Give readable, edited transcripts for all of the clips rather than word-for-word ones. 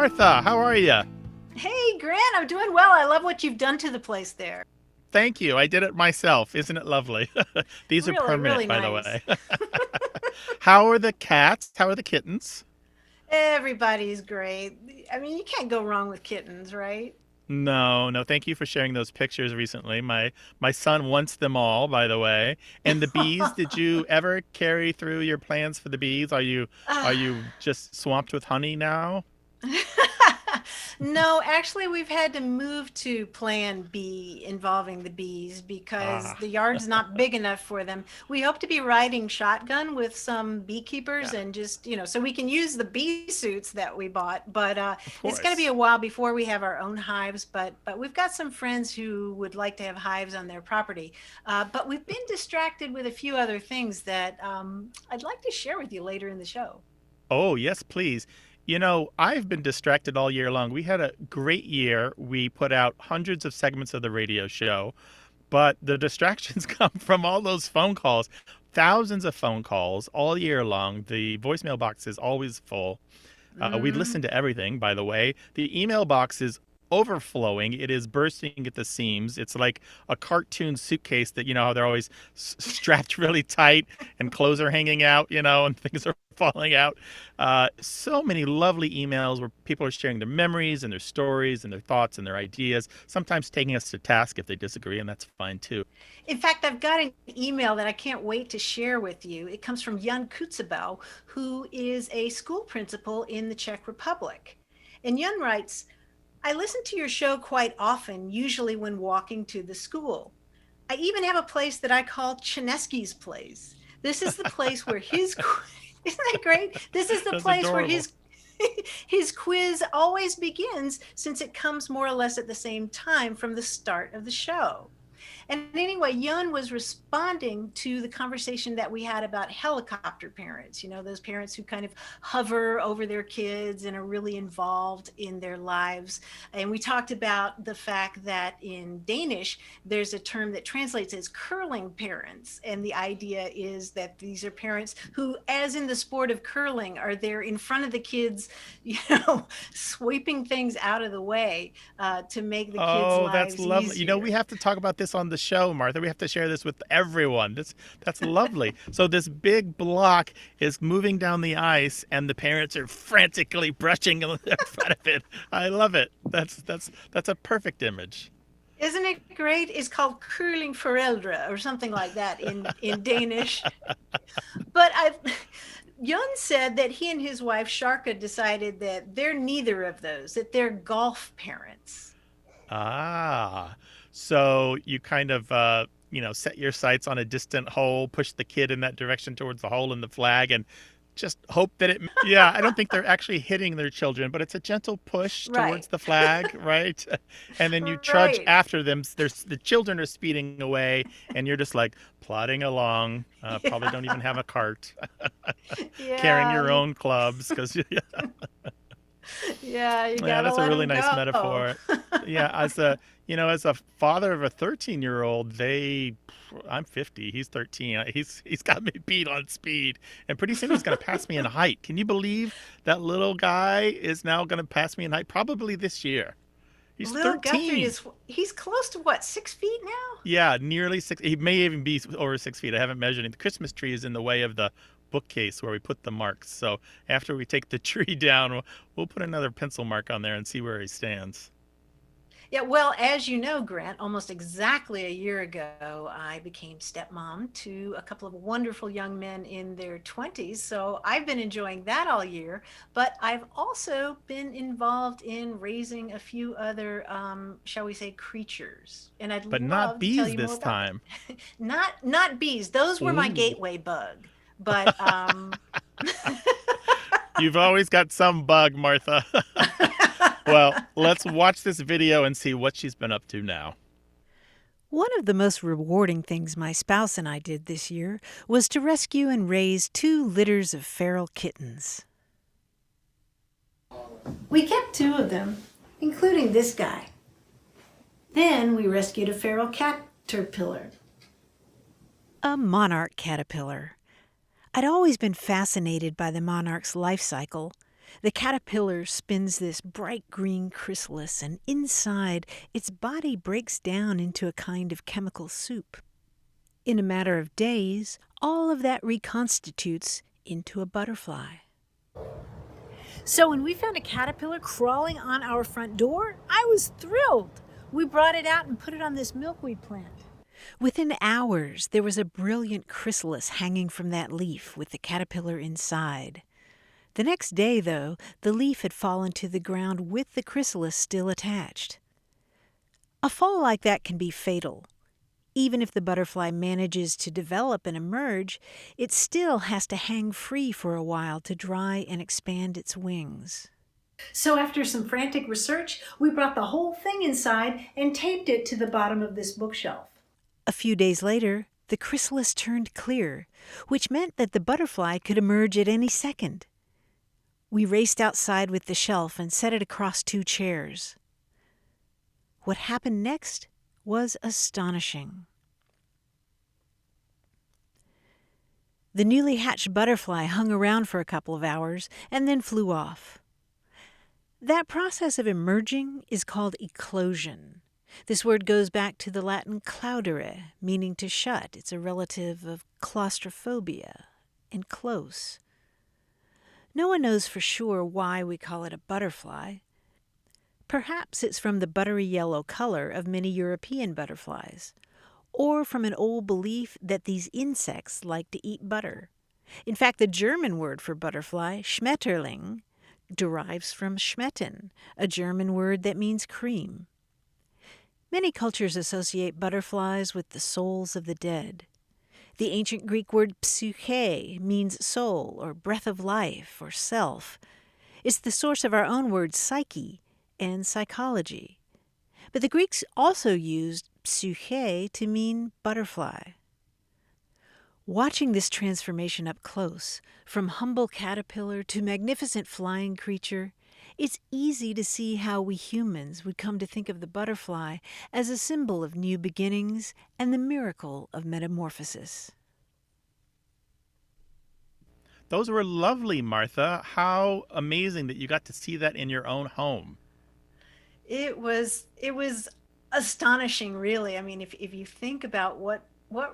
Martha, how are you? Hey, Grant, I'm doing well. I love what you've done to the place there. Thank you. I did it myself. Isn't it lovely? These are Really, permanent, really by the nice. way. How are the cats? How are the kittens? Everybody's great. I mean, you can't go wrong with kittens, right? No, no. Thank you for sharing those pictures recently. My son wants them all, by the way. And the bees, did you ever carry through your plans for the bees? Are Ah. you just swamped with honey now? No, actually, we've had to move to Plan B involving the bees because Ah, the yard's not big enough for them. We hope to be riding shotgun with some beekeepers yeah, and just, so we can use the bee suits that we bought. But of it's going to be course. a while before we have our own hives. But we've got some friends who would like to have hives on their property. But we've been distracted with a few other things that I'd like to share with you later in the show. Oh, yes, please. I've been distracted all year long. We had a great year. We put out hundreds of segments of the radio show, but the distractions come from all those phone calls. Thousands of phone calls all year long. The voicemail box is always full. We Mm-hmm. listen to everything, by the way. The email box is overflowing. It is bursting at the seams. It's like a cartoon suitcase that, how they're always strapped really tight and clothes are hanging out, and things are falling out. So many lovely emails where people are sharing their memories and their stories and their thoughts and their ideas, sometimes taking us to task if they disagree, and that's fine too. In fact, I've got an email that I can't wait to share with you. It comes from Jan Kutzebau, who is a school principal in the Czech Republic. And Jan writes, I listen to your show quite often, usually when walking to the school. I even have a place that I call Chinesky's Place. This is the place where his isn't that great? This is the That's place where adorable. his quiz always begins since it comes more or less at the same time from the start of the show. And anyway, Yun was responding to the conversation that we had about helicopter parents, those parents who kind of hover over their kids and are really involved in their lives. And we talked about the fact that in Danish, there's a term that translates as curling parents. And the idea is that these are parents who, as in the sport of curling, are there in front of the kids, sweeping things out of the way to make the kids' Oh, that's lives lovely. We easier. have to talk about this on the show, Martha. We have to share this with everyone. That's lovely. So this big block is moving down the ice and the parents are frantically brushing in front of it. I love it. That's a perfect image. Isn't it great? It's called curling foreldre or something like that in Danish. But I Jun said that he and his wife Sharka decided that they're neither of those, that they're golf parents. Ah. So you kind of set your sights on a distant hole, push the kid in that direction towards the hole in the flag and just hope that yeah, I don't think they're actually hitting their children, but it's a gentle push Right. towards the flag, right? And then you trudge Right. after them. There's the children are speeding away, and you're just like plodding along. Probably Yeah. don't even have a cart, carrying Yeah. your own clubs because Yeah, you yeah, gotta that's a let really them nice go. metaphor. Yeah, as a father of a 13-year-old, I'm 50, he's 13. He's got me beat on speed, and pretty soon he's going to pass me in height. Can you believe that little guy is now going to pass me in height? Probably this year. He's Little Guthrie 13. he's close to what, 6 feet now? Yeah, nearly 6. He may even be over 6 feet. I haven't measured it. The Christmas tree is in the way of the bookcase where we put the marks. So after we take the tree down, we'll put another pencil mark on there and see where he stands. Yeah, well, as you know, Grant, almost exactly a year ago, I became stepmom to a couple of wonderful young men in their 20s. So I've been enjoying that all year, but I've also been involved in raising a few other, shall we say, creatures. And I'd But not love to tell bees you more this about time. that. Not bees; those were my Ooh. gateway bug. But You've always got some bug, Martha. Well, let's watch this video and see what she's been up to now. One of the most rewarding things my spouse and I did this year was to rescue and raise 2 litters of feral kittens. we kept two of them, including this guy. Then we rescued a feral caterpillar. A monarch caterpillar. I'd always been fascinated by the monarch's life cycle, The caterpillar spins this bright green chrysalis, and inside, its body breaks down into a kind of chemical soup. In a matter of days, all of that reconstitutes into a butterfly. So when we found a caterpillar crawling on our front door, I was thrilled. We brought it out and put it on this milkweed plant. Within hours, there was a brilliant chrysalis hanging from that leaf with the caterpillar inside. The next day, though, the leaf had fallen to the ground with the chrysalis still attached. A fall like that can be fatal. Even if the butterfly manages to develop and emerge, it still has to hang free for a while to dry and expand its wings. So after some frantic research, we brought the whole thing inside and taped it to the bottom of this bookshelf. A few days later, the chrysalis turned clear, which meant that the butterfly could emerge at any second. We raced outside with the shelf and set it across 2 chairs. What happened next was astonishing. The newly hatched butterfly hung around for a couple of hours and then flew off. That process of emerging is called eclosion. This word goes back to the Latin claudere, meaning to shut. It's a relative of claustrophobia, enclose. No one knows for sure why we call it a butterfly. Perhaps it's from the buttery yellow color of many European butterflies, or from an old belief that these insects like to eat butter. In fact, the German word for butterfly, Schmetterling, derives from Schmetten, a German word that means cream. Many cultures associate butterflies with the souls of the dead. The ancient Greek word psyche means soul or breath of life or self. It's the source of our own word psyche and psychology. But the Greeks also used psyche to mean butterfly. Watching this transformation up close, from humble caterpillar to magnificent flying creature, it's easy to see how we humans would come to think of the butterfly as a symbol of new beginnings and the miracle of metamorphosis. Those were lovely, Martha. How amazing that you got to see that in your own home. It was astonishing, really. I mean, if you think about what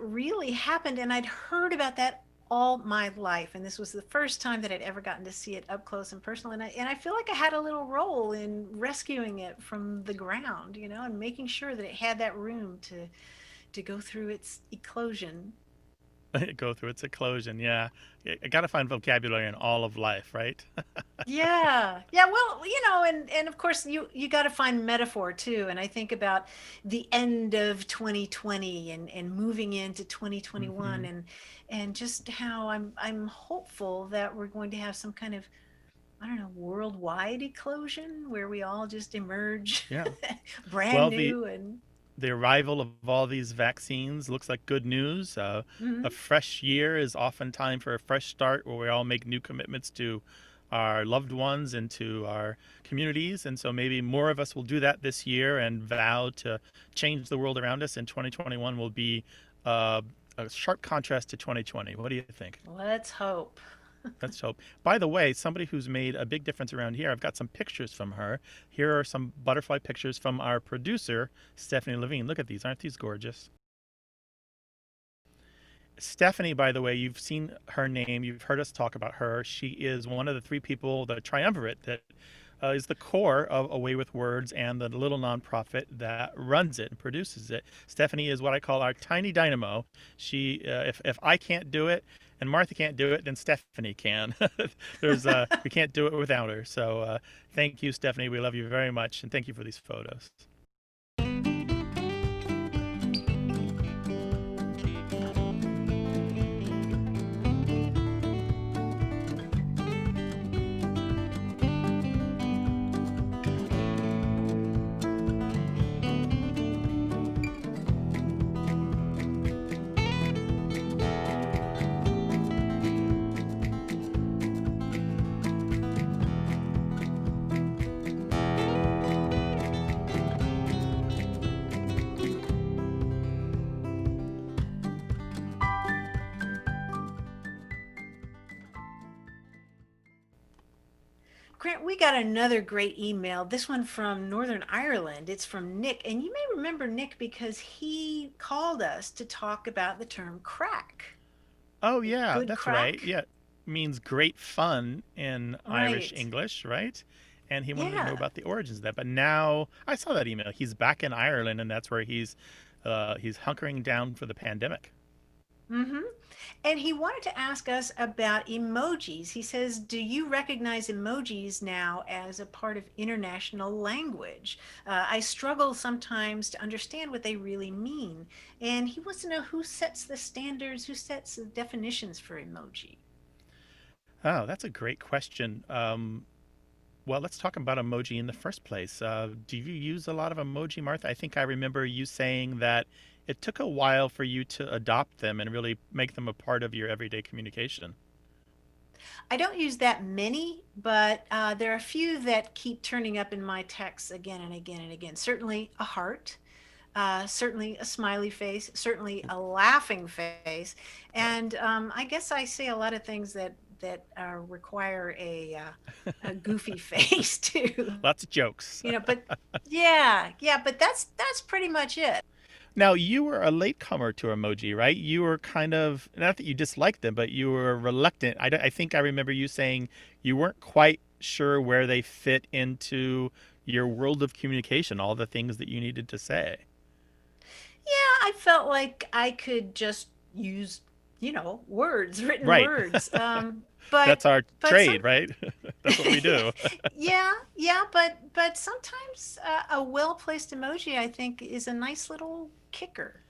really happened, and I'd heard about that all my life, and this was the first time that I'd ever gotten to see it up close and personal, and I feel like I had a little role in rescuing it from the ground, and making sure that it had that room to go through its eclosion. Go through its eclosion, yeah. I got to find vocabulary in all of life, right? Yeah, well, and of course you got to find metaphor too, and I think about the end of 2020 and moving into 2021, Hmm. and just how I'm hopeful that we're going to have some kind of, I don't know, worldwide eclosion where we all just emerge Yeah. brand Well, the new and the arrival of all these vaccines looks like good news. A mhm. fresh year is often time for a fresh start where we all make new commitments to our loved ones and to our communities. And so maybe more of us will do that this year and vow to change the world around us. And 2021 will be uh, a sharp contrast to 2020. What do you think? Let's hope. Let's hope. By the way, somebody who's made a big difference around here, I've got some pictures from her. Here are some butterfly pictures from our producer, Stephanie Levine. Look at these. Aren't these gorgeous? Stephanie, by the way, you've seen her name. You've heard us talk about her. She is one of the 3 people, the triumvirate, that is the core of Away with Words and the little nonprofit that runs it and produces it. Stephanie is what I call our tiny dynamo. She, if I can't do it and Martha can't do it, then Stephanie can. We can't do it without her. So thank you, Stephanie. We love you very much, and thank you for these photos. Grant, we got another great email. This one from Northern Ireland. It's from Nick. And you may remember Nick because he called us to talk about the term crack. Oh yeah, Good that's right. crack? Yeah, means great fun in Irish Right. English, right? And he wanted to know Yeah. about the origins of that. But now I saw that email. He's back in Ireland, and that's where he's hunkering down for the pandemic. Mm-hmm. And he wanted to ask us about emojis. He says, do you recognize emojis now as a part of international language? I struggle sometimes to understand what they really mean. And he wants to know who sets the standards, who sets the definitions for emoji. Oh, that's a great question. Well, let's talk about emoji in the first place. Do you use a lot of emoji, Martha? I think I remember you saying that it took a while for you to adopt them and really make them a part of your everyday communication. I don't use that many, but there are a few that keep turning up in my texts again and again and again. Certainly a heart, certainly a smiley face, certainly a laughing face, Right. and I guess I say a lot of things that require a goofy face too. Lots of jokes. But yeah, but that's pretty much it. Now, you were a latecomer to emoji, right? You were kind of, not that you disliked them, but you were reluctant. I think I remember you saying you weren't quite sure where they fit into your world of communication, all the things that you needed to say. Yeah, I felt like I could just use, words, written Right. words. But That's our but some trade, right? That's what we do. yeah, but sometimes a well-placed emoji I think is a nice little kicker.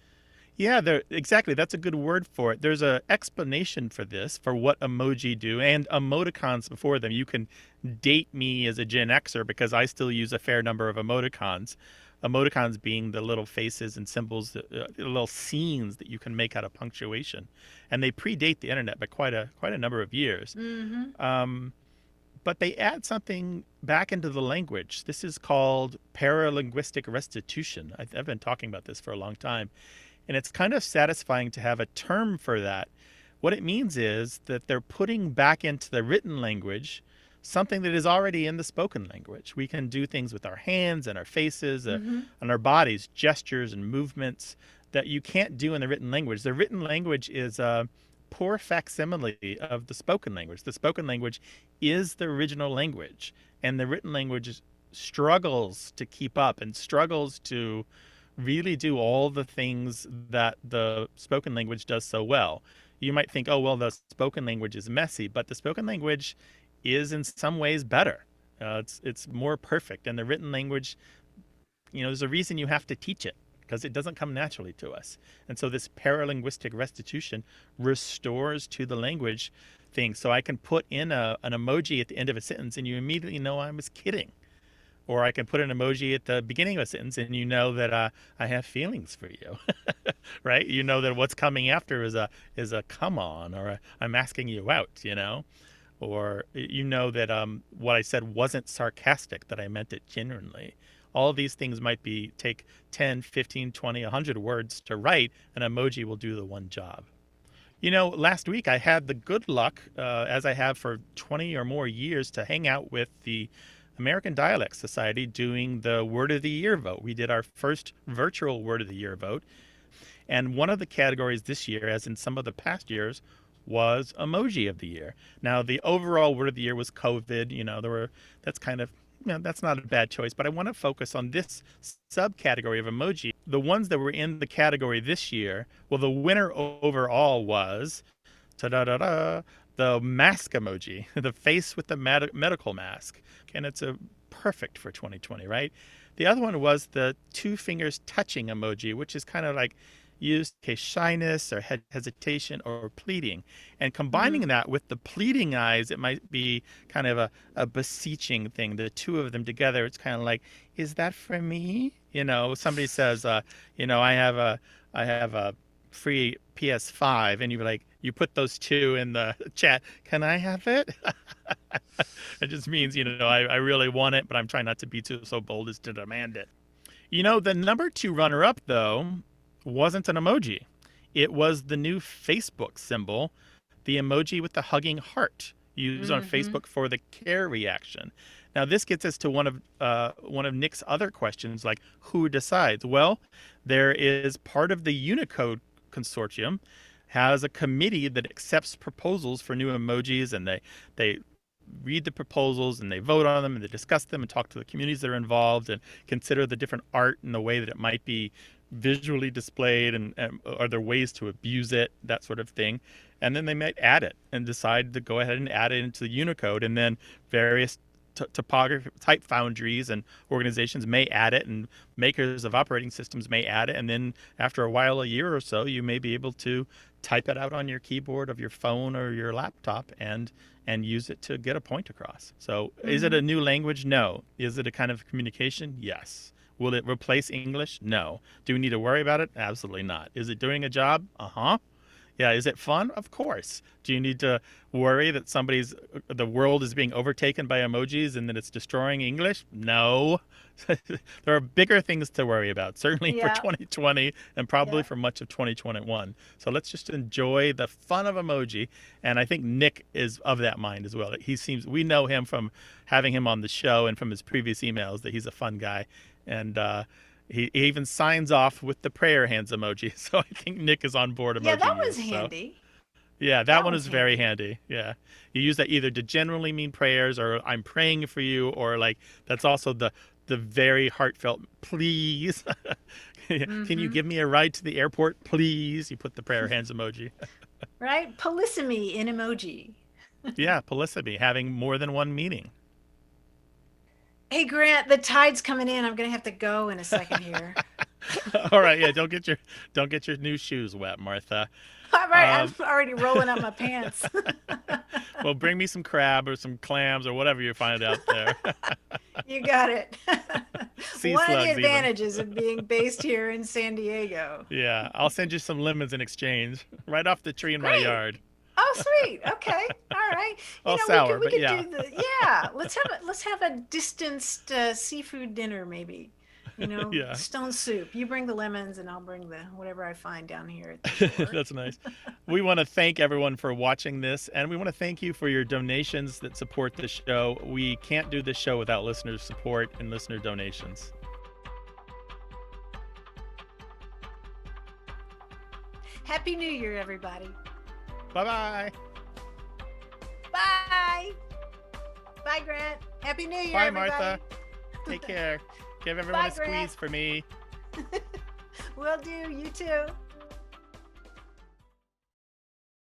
Yeah, there exactly. That's a good word for it. There's a explanation for this, for what emoji do, and emoticons before them. You can date me as a Gen Xer because I still use a fair number of emoticons. Emoticons being the little faces and symbols, the little scenes that you can make out of punctuation, and they predate the internet by quite a number of years. Mm-hmm. Um, but they add something back into the language. This is called paralinguistic restitution. I've been talking about this for a long time, and it's kind of satisfying to have a term for that. What it means is that they're putting back into the written language something that is already in the spoken language. We can do things with our hands and our faces Mm-hmm. and our bodies, gestures and movements that you can't do in the written language. The written language is a poor facsimile of the spoken language. The spoken language is the original language, and the written language struggles to keep up and struggles to really do all the things that the spoken language does so well. You might think, oh, well, the spoken language is messy, but the spoken language is in some ways better. It's more perfect, and the written language, there's a reason you have to teach it because it doesn't come naturally to us. And so this paralinguistic restitution restores to the language thing. So I can put in an emoji at the end of a sentence, and you immediately know I was kidding. Or I can put an emoji at the beginning of a sentence, and you know that I have feelings for you, right? You know that what's coming after is a come on, or I'm asking you out, or you know that what I said wasn't sarcastic, that I meant it genuinely. All of these things might take 10, 15, 20, 100 words to write. An emoji will do the one job. Last week I had the good luck, as I have for 20 or more years, to hang out with the American Dialect Society doing the Word of the Year vote. We did our first virtual Word of the Year vote. And one of the categories this year, as in some of the past years, was Emoji of the Year. Now, the overall Word of the Year was COVID. That's kind of, that's not a bad choice. But I want to focus on this subcategory of emoji. The ones that were in the category this year, well, the winner overall was, ta-da-da-da, the mask emoji, the face with the medical mask. And it's a perfect for 2020, right? The other one was the two fingers touching emoji, which is kind of like used in case shyness or hesitation or pleading. And Mm-hmm. combining that with the pleading eyes, it might be kind of a beseeching thing. The two of them together, it's kind of like, is that for me? Somebody says, I have a free PS5, and you put those two in the chat. Can I have it? It just means, I really want it, but I'm trying not to be so bold as to demand it. The number two runner up, though, wasn't an emoji. It was the new Facebook symbol, the emoji with the hugging heart. used on Facebook for the care reaction. Now, this gets us to one of Nick's other questions, like who decides? Well, there is part of the Unicode consortium has a committee that accepts proposals for new emojis, and they read the proposals and they vote on them and they discuss them and talk to the communities that are involved and consider the different art and the way that it might be visually displayed, and are there ways to abuse it, that sort of thing. And then they might add it and decide to go ahead and add it into the Unicode, and then various typography type foundries and organizations may add it, and makers of operating systems may add it, and then after a while, a year or so, you may be able to type it out on your keyboard of your phone or your laptop and use it to get a point across. So is it a new language? No. Is it a kind of communication? Yes. Will it replace English? No. Do we need to worry about it? Absolutely not. Is it doing a job? Yeah. Is it fun? Of course. Do you need to worry that the world is being overtaken by emojis and that it's destroying English? No. There are bigger things to worry about, certainly for 2020 and probably for much of 2021. So let's just enjoy the fun of emoji. And I think Nick is of that mind as well. We know him from having him on the show and from his previous emails that he's a fun guy. And he even signs off with the prayer hands emoji. So I think Nick is on board emoji. Yeah, that was handy. Yeah, that one is very handy. Yeah. You use that either to generally mean prayers or I'm praying for you, or like that's also the very heartfelt please. Can you give me a ride to the airport, please? You put the prayer hands emoji. Right? Polysemy in emoji. Yeah, polysemy, having more than one meaning. Hey, Grant, the tide's coming in. I'm going to have to go in a second here. All right, yeah, don't get your new shoes wet, Martha. All right, I'm already rolling up my pants. Well, bring me some crab or some clams or whatever you find out there. You got it. Sea One of slugs the even. advantages of being based here in San Diego. Yeah, I'll send you some lemons in exchange, right off the tree in my Great. yard. Oh, sweet. Okay. All right. Sour, we but could yeah. Let's have a distanced seafood dinner, maybe. Yeah. Stone soup. You bring the lemons, and I'll bring the whatever I find down here at the store. That's nice. We want to thank everyone for watching this, and we want to thank you for your donations that support the show. We can't do this show without listener support and listener donations. Happy New Year, everybody. Bye-bye. Bye. Bye, Grant. Happy New Year, Bye, everybody. Martha. Take care. Give everyone Bye, a squeeze Grant. for me. Will do. You too.